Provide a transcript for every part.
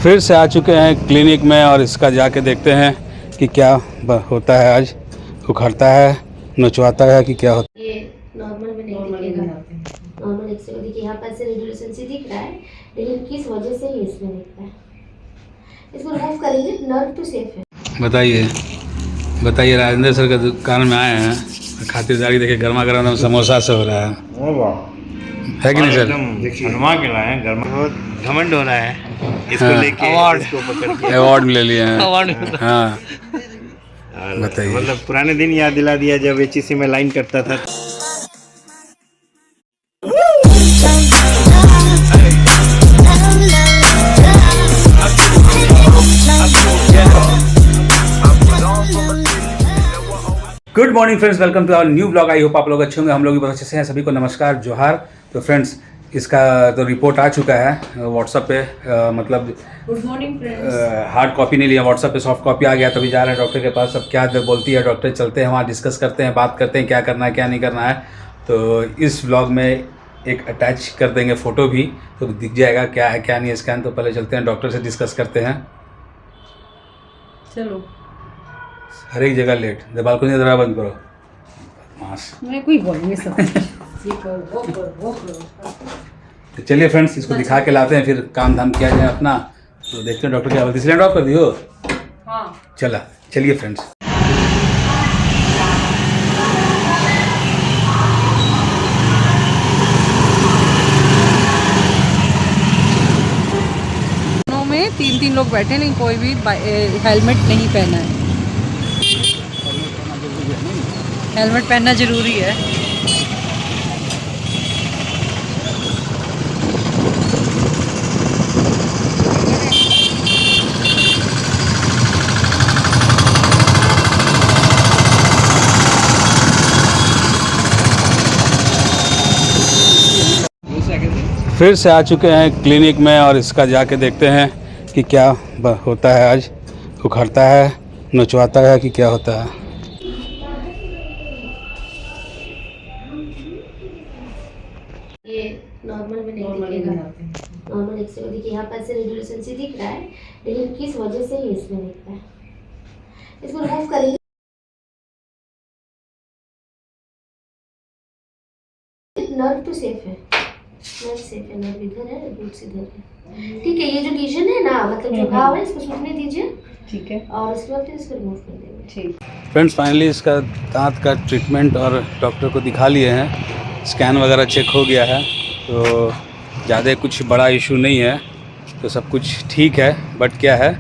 फिर से आ चुके हैं क्लिनिक में और इसका जाके देखते हैं कि क्या होता है। आज उखड़ता है, नचवाता है कि क्या होता है। ये नॉर्मल में नहीं दिखेगा। नॉर्मल एक्सरे को देखिए, यहाँ पर से रेडियोलेशन से दिख रहा है, लेकिन किस वजह से ही इसमें दिख रहा है, इसको रिमूव करेंगे। नर्व तो सेफ है। बताइए राजेंद्र सर के दुकान में आए हैं, खातिरदारी देखिए, गर्मा गर्म समोसा से हो रहा है कि नहीं सर? बनवा के लाए हैं, घर में बहुत घमंड हो रहा है इसको लेके, इसको पकड़ के अवार्ड ले लिए हैं। हाँ बताइए, मतलब पुराने दिन याद दिला दिया जब एचईसी में लाइन करता था। Good morning friends, welcome to our new blog. I hope आप लोग अच्छे होंगे, हम लोग भी बहुत अच्छे से हैं। सभी को नमस्कार, जोहार। तो फ्रेंड्स, इसका तो रिपोर्ट आ चुका है व्हाट्सएप पे, मतलब good morning friends. Hard copy नहीं लिया, व्हाट्सएप पे सॉफ्ट कॉपी आ गया। तभी जा रहे हैं डॉक्टर के पास। अब क्या बोलती है डॉक्टर, चलते हैं वहाँ, डिस्कस करते हैं, बात करते हैं क्या करना है क्या नहीं करना है। तो इस ब्लॉग में एक अटैच कर देंगे फ़ोटो भी, तो दिख जाएगा क्या है क्या नहीं स्कैन। तो पहले चलते हैं डॉक्टर से, डिस्कस करते हैं। चलो, हर एक जगह लेट, बालकनी दरवाजा बंद करो। मास मैं कोई बोलेंगे सब। तो चलिए फ्रेंड्स, इसको दिखा के लाते हैं, फिर काम धाम किया जाए अपना। तो देखते हैं डॉक्टर क्या बोलते हैं। सिलेंडर ऑफ कर दियो। हाँ, चलिए फ्रेंड्स। में तीन लोग बैठे, लेकिन कोई भी हेलमेट नहीं पहना है। हेलमेट पहनना जरूरी है। फिर से आ चुके हैं क्लिनिक में और इसका जाके देखते हैं कि क्या होता है। आज उखड़ता है, नचवाता है कि क्या होता है। ये नॉर्मल में नहीं दिखेगा। नॉर्मल एक्सरे को देखिए, यहाँ पर से रेडियोलेशन से दिख रहा है, लेकिन किस वजह से ही इसमें दिख रहा है, इसको रिमूव करेंगे। नर्व तो सेफ है, नर्व सेफ है, नर्व इधर है, रूट्स इधर है। ठीक है, ये जो लीजन है ना, मतलब जो घाव है, इसको सूखने दीजिए। ठीक है, और उसके बाद फिर इसको रिमूव कर देंगे। ठीक। फ्रेंड्स, फाइनली इसका दांत का ट्रीटमेंट और डॉक्टर को दिखा लिए हैं। स्कैन वगैरह चेक हो गया है, तो ज़्यादा कुछ बड़ा इशू नहीं है, तो सब कुछ ठीक है। बट क्या है,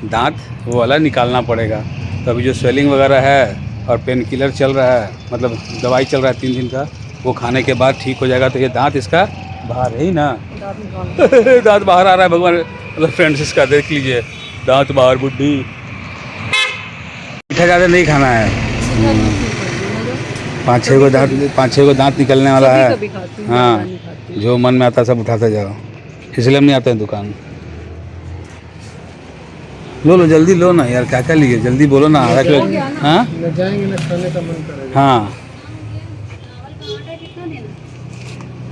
दांत वो वाला निकालना पड़ेगा। तो अभी जो स्वेलिंग वगैरह है और पेन किलर चल रहा है, मतलब दवाई चल रहा है 3 दिन का, वो खाने के बाद ठीक हो जाएगा। तो ये दांत इसका बाहर है ही ना। दांत बाहर आ रहा है, भगवान। मतलब फ्रेंड्स, इसका देख लीजिए, दांत बाहर। बुड्ढी मीठा ज़्यादा नहीं खाना है। 5-6 को दांत निकलने वाला है। हाँ, जो मन में आता सब उठाते जाओ, इसलिए हम नहीं आते हैं दुकान। लो जल्दी लो ना यार, क्या लिए, जल्दी बोलो ना। आधा किलो। हाँ, जाएंगे ना, खाने का मन करेगा। हाँ।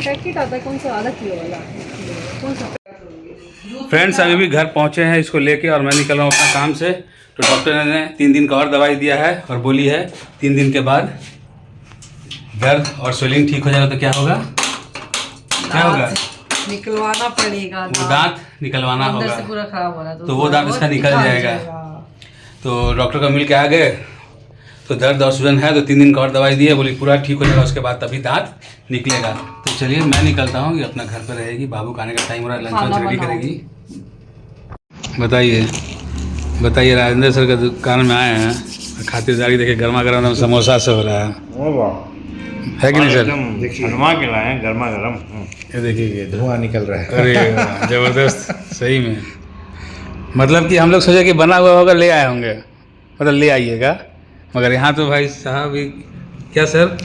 पैकेट आता है, कौन सा? आधा किलो वाला कौन सा? फ्रेंड्स, अभी भी घर पहुंचे हैं इसको लेके, और मैं निकल रहा हूँ अपना काम से। तो डॉक्टर ने 3 दिन का और दवाई दिया है और बोली है 3 दिन के बाद दर्द और स्वेलिंग ठीक हो जाएगा। तो क्या होगा, क्या होगा? निकलवाना पड़ेगा। दांत निकलवाना अंदर होगा, से पूरा खराब हो रहा तो वो दांत इसका निकल जाएगा। तो डॉक्टर का मिल के आ गए, तो दर्द और सूजन है, तो 3 दिन का और दवाई दी है, बोली पूरा ठीक हो जाएगा, उसके बाद तभी दांत निकलेगा। तो चलिए मैं निकलता हूँ, ये अपना घर पर रहेगी। बाबू का आने का टाइम हो रहा है, लंच रेडी करेगी। बताइए राजेंद्र सर के दुकान में आए हैं, खातिरदारी देखिए, गर्मा गर्म समोसा से हो रहा है कि नहीं सर? बनवा के लाए हैं, गर्मा गर्म। ये देखिए, धुआं निकल रहा है। अरे ज़बरदस्त, सही में। मतलब कि हम लोग सोचे कि बना हुआ होगा, ले आए होंगे, मतलब ले आइएगा, मगर यहाँ तो भाई साहब ही। क्या सर?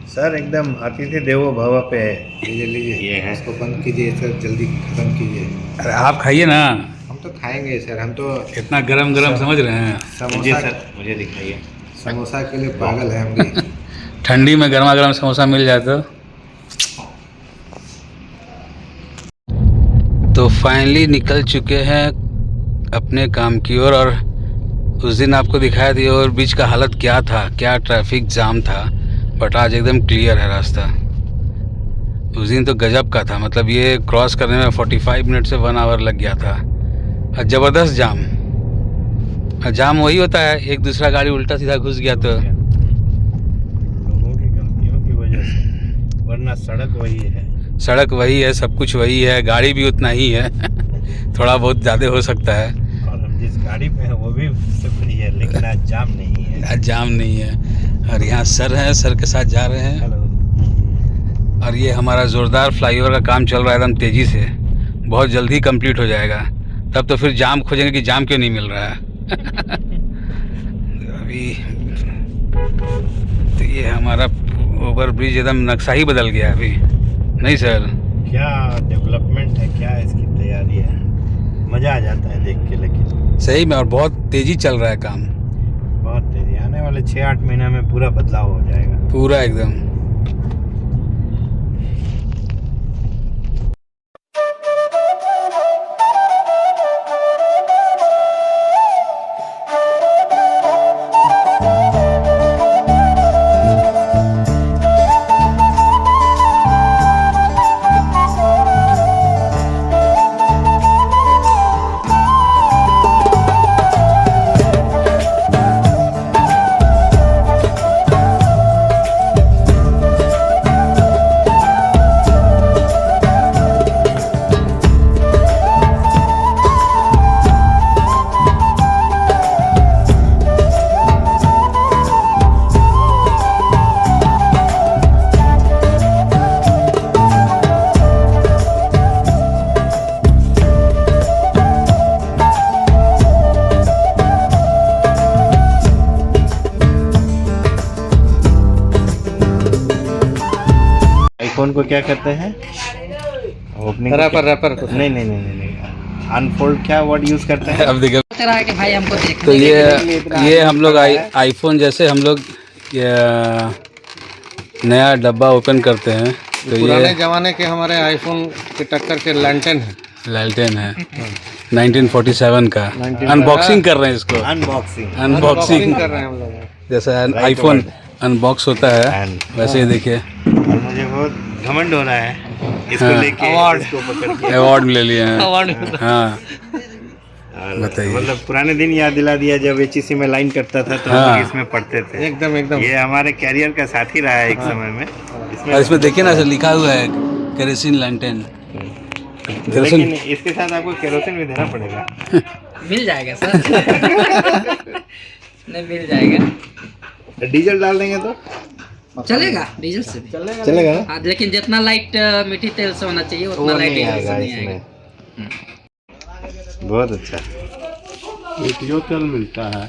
सर, एकदम अतिथि देवो भव पे है। लीजिए ये है, इसको बंद कीजिए सर, जल्दी खत्म कीजिए। अरे आप खाइए ना। हम तो खाएंगे सर, हम तो इतना गरम समझ रहे हैं। समोसा सर, मुझे दिखाइए। समोसा के लिए पागल है हम भी। ठंडी में गर्मा गर्म समोसा मिल जाए तो फाइनली निकल चुके हैं अपने काम की ओर। और उस दिन आपको दिखाया था और बीच का हालत क्या था, क्या ट्रैफिक जाम था, बट आज एकदम क्लियर है रास्ता। उस दिन तो गजब का था, मतलब ये क्रॉस करने में 45 मिनट से 1 आवर लग गया था। और ज़बरदस्त जाम। और जाम वही होता है, एक दूसरा गाड़ी उल्टा सीधा घुस गया तो। लोगों की गलतियों की वजह से, वरना सड़क वही है। सड़क वही है, सब कुछ वही है, गाड़ी भी उतना ही है थोड़ा बहुत ज़्यादा हो सकता है। और हम जिस गाड़ी पे हैं वो भी उससे बड़ी है, लेकिन आज जाम नहीं है। आज जाम नहीं है। और यहाँ सर हैं, सर के साथ जा रहे हैं। हेलो। और ये हमारा ज़ोरदार फ्लाईओवर का काम चल रहा है एकदम तेज़ी से, बहुत जल्दी कंप्लीट हो जाएगा। तब तो फिर जाम खोजेंगे कि जाम क्यों नहीं मिल रहा है अभी तो ये हमारा ओवर ब्रिज एकदम नक्शा ही बदल गया अभी, नहीं सर? क्या डेवलपमेंट है, क्या इसकी तैयारी है, मज़ा आ जाता है देख के। लेकिन सही में, और बहुत तेज़ी चल रहा है काम, बहुत तेज़ी। आने वाले 6-8 महीने में पूरा बदलाव हो जाएगा, पूरा एकदम। आईफोन को क्या कहते हैं? ओपनिंग रैपर नहीं नहीं नहीं नहीं नहीं, अनफोल्ड क्या वर्ड यूज करते हैं? अब देखो तरह है कि भाई हमको देखने तो ये हम लोग आईफोन जैसे हम लोग नया डब्बा ओपन करते हैं तो पुराने जमाने के हमारे आईफोन के टक्कर के लैंटेन है। लालटेन है 1947 का। अनबॉक्सिंग कर रहे हैं इसको, अनबॉक्सिंग कर रहे हैं हम लोग। जैसा आईफोन अनबॉक्स होता है वैसे ही देखिए। और मुझे बहुत घमंड हो रहा है इसको लेके, इसको पकड़ के अवार्ड ले लिए हैं। हाँ और बताइए। मतलब पुराने दिन याद दिला दिया जब एचईसी में लाइन कटता था तो हम लोग इसमें पढ़ते थे। एकदम एकदम ये हमारे कैरियर का साथी रहा है एक समय में। और इसमें देखिए ना, लिखा हुआ है केरोसिन लैंटेन। लेकिन इसके साथ आपको केरोसिन भी देना पड़ेगा। मिल जाएगा सर नहीं मिल जाएगा, डीजल डाल देंगे तो चलेगा, डीजल से भी चलेगा ना? हाँ, लेकिन जितना लाइट मीठी तेल से होना चाहिए उतना वो लाइट नहीं डीजल से आएगा नहीं आएगा। इसमें। बहुत अच्छा तेल मिलता है।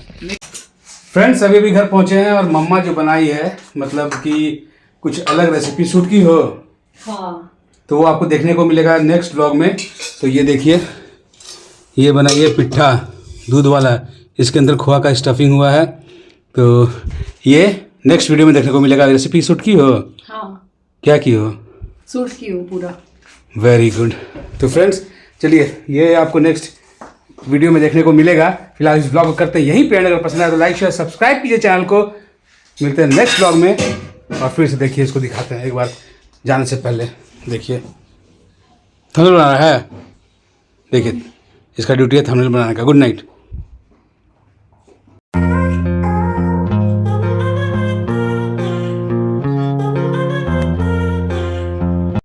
फ्रेंड्स अभी भी घर पहुंचे हैं और मम्मा जो बनाई है, मतलब कि कुछ अलग रेसिपी शूट की हो, हाँ तो वो आपको देखने को मिलेगा नेक्स्ट व्लॉग में। तो ये देखिए, ये बनाई है पिट्ठा दूध वाला, इसके अंदर खोआ का स्टफिंग हुआ है। तो ये नेक्स्ट वीडियो में देखने को मिलेगा। रेसिपी शूट की हो? हाँ क्या की हो? सूट की हूँ पूरा। Very good. तो फ्रेंड्स चलिए, ये आपको नेक्स्ट वीडियो में देखने को मिलेगा। फिलहाल इस ब्लॉग को करते हैं यहीं पे एंड। अगर पसंद आए तो लाइक शेयर सब्सक्राइब कीजिए चैनल को। मिलते हैं नेक्स्ट ब्लॉग में। और फिर से देखिए, इसको दिखाते हैं एक बार जाने से पहले। देखिए थंबनेल बनाना है, देखिए इसका ड्यूटी है थंबनेल बनाने का। Good night.